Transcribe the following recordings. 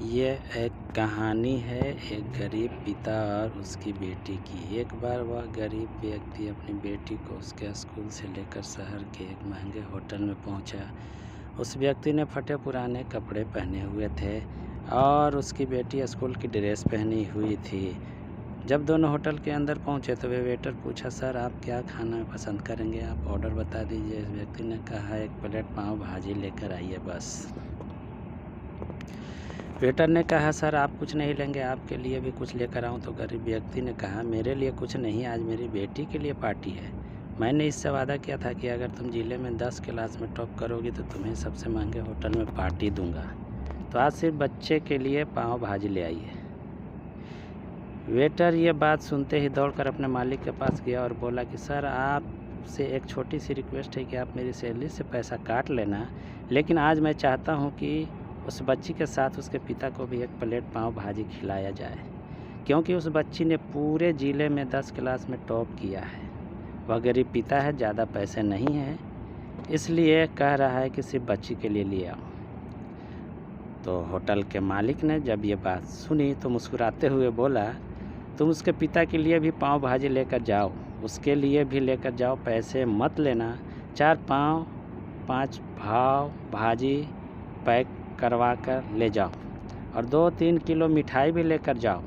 ये एक कहानी है एक गरीब पिता और उसकी बेटी की। एक बार वह गरीब व्यक्ति अपनी बेटी को उसके स्कूल से लेकर शहर के एक महंगे होटल में पहुंचा। उस व्यक्ति ने फटे पुराने कपड़े पहने हुए थे और उसकी बेटी स्कूल की ड्रेस पहनी हुई थी। जब दोनों होटल के अंदर पहुंचे तो वे वेटर पूछा, सर आप क्या खाना पसंद करेंगे, आप ऑर्डर बता दीजिए। इस व्यक्ति ने कहा, एक प्लेट पाव भाजी लेकर आइए बस। वेटर ने कहा, सर आप कुछ नहीं लेंगे, आपके लिए भी कुछ लेकर आऊं। तो गरीब व्यक्ति ने कहा, मेरे लिए कुछ नहीं, आज मेरी बेटी के लिए पार्टी है। मैंने इससे वादा किया था कि अगर तुम जिले में 10 क्लास में टॉप करोगी तो तुम्हें सबसे महंगे होटल में पार्टी दूंगा। तो आज सिर्फ बच्चे के लिए पाव भाजी ले आइए। वेटर ये बात सुनते ही दौड़कर अपने मालिक के पास गया और बोला कि सर आपसे एक छोटी सी रिक्वेस्ट है कि आप मेरी सैलरी से पैसा काट लेना, लेकिन आज मैं चाहता हूँ कि उस बच्ची के साथ उसके पिता को भी एक प्लेट पाव भाजी खिलाया जाए, क्योंकि उस बच्ची ने पूरे ज़िले में 10 क्लास में टॉप किया है। वह गरीब पिता है, ज़्यादा पैसे नहीं हैं, इसलिए कह रहा है कि सिर्फ बच्ची के लिए ले आओ। तो होटल के मालिक ने जब ये बात सुनी तो मुस्कुराते हुए बोला, तुम उसके पिता के लिए भी पाव भाजी लेकर जाओ, उसके लिए भी लेकर जाओ, पैसे मत लेना। 4 पाव 5 पाव भाजी पैक करवा कर ले जाओ और 2-3 किलो मिठाई भी लेकर जाओ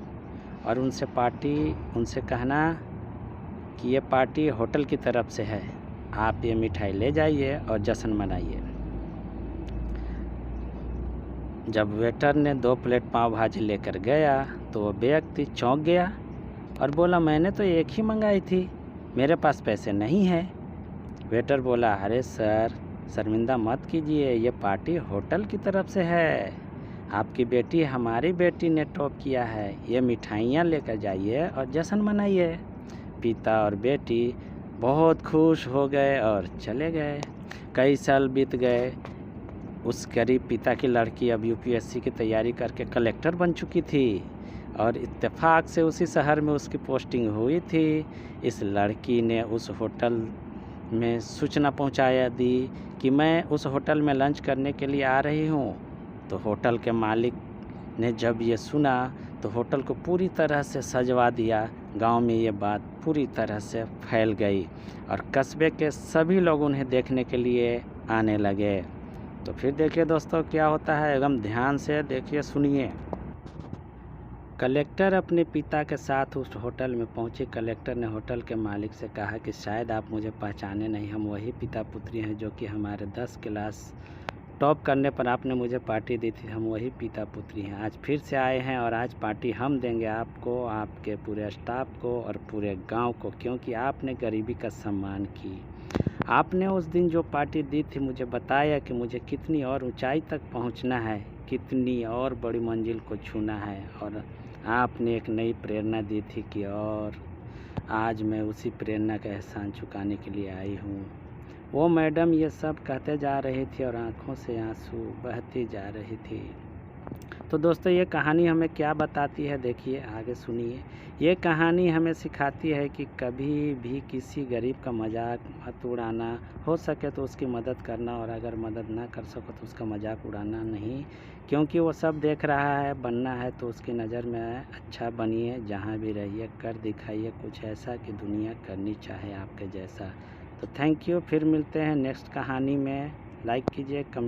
और उनसे कहना कि ये पार्टी होटल की तरफ से है, आप ये मिठाई ले जाइए और जश्न मनाइए। जब वेटर ने 2 प्लेट पाव भाजी लेकर गया तो वो व्यक्ति चौंक गया और बोला, मैंने तो एक ही मंगाई थी, मेरे पास पैसे नहीं है। वेटर बोला, अरे सर शर्मिंदा मत कीजिए, ये पार्टी होटल की तरफ से है, आपकी बेटी हमारी बेटी ने टॉप किया है, ये मिठाइयाँ लेकर जाइए और जश्न मनाइए। पिता और बेटी बहुत खुश हो गए और चले गए। कई साल बीत गए। उस गरीब पिता की लड़की अब यूपीएससी की तैयारी करके कलेक्टर बन चुकी थी और इत्तेफाक से उसी शहर में उसकी पोस्टिंग हुई थी। इस लड़की ने उस होटल में सूचना पहुंचाया दी कि मैं उस होटल में लंच करने के लिए आ रही हूं। तो होटल के मालिक ने जब ये सुना तो होटल को पूरी तरह से सजवा दिया। गांव में ये बात पूरी तरह से फैल गई और कस्बे के सभी लोग उन्हें देखने के लिए आने लगे। तो फिर देखिए दोस्तों क्या होता है, एकदम ध्यान से देखिए, सुनिए। कलेक्टर अपने पिता के साथ उस होटल में पहुंचे। कलेक्टर ने होटल के मालिक से कहा कि शायद आप मुझे पहचाने नहीं, हम वही पिता पुत्री हैं जो कि हमारे 10 क्लास टॉप करने पर आपने मुझे पार्टी दी थी, हम वही पिता पुत्री हैं। आज फिर से आए हैं और आज पार्टी हम देंगे आपको, आपके पूरे स्टाफ को और पूरे गांव को, क्योंकि आपने गरीबी का सम्मान की। आपने उस दिन जो पार्टी दी थी मुझे बताया कि मुझे कितनी और ऊंचाई तक पहुंचना है, कितनी और बड़ी मंजिल को छूना है, और आपने एक नई प्रेरणा दी थी कि और आज मैं उसी प्रेरणा का एहसान चुकाने के लिए आई हूँ। वो मैडम ये सब कहते जा रही थी और आंखों से आंसू बहती जा रही थी। तो दोस्तों ये कहानी हमें क्या बताती है, देखिए आगे सुनिए। ये कहानी हमें सिखाती है कि कभी भी किसी गरीब का मजाक मत उड़ाना, हो सके तो उसकी मदद करना, और अगर मदद ना कर सको तो उसका मजाक उड़ाना नहीं, क्योंकि वो सब देख रहा है। बनना है तो उसकी नज़र में अच्छा बनिए, जहाँ भी रहिए, कर दिखाइए कुछ ऐसा कि दुनिया करनी चाहे आपके जैसा। तो थैंक यू, फिर मिलते हैं नेक्स्ट कहानी में। लाइक कीजिए, कमेंट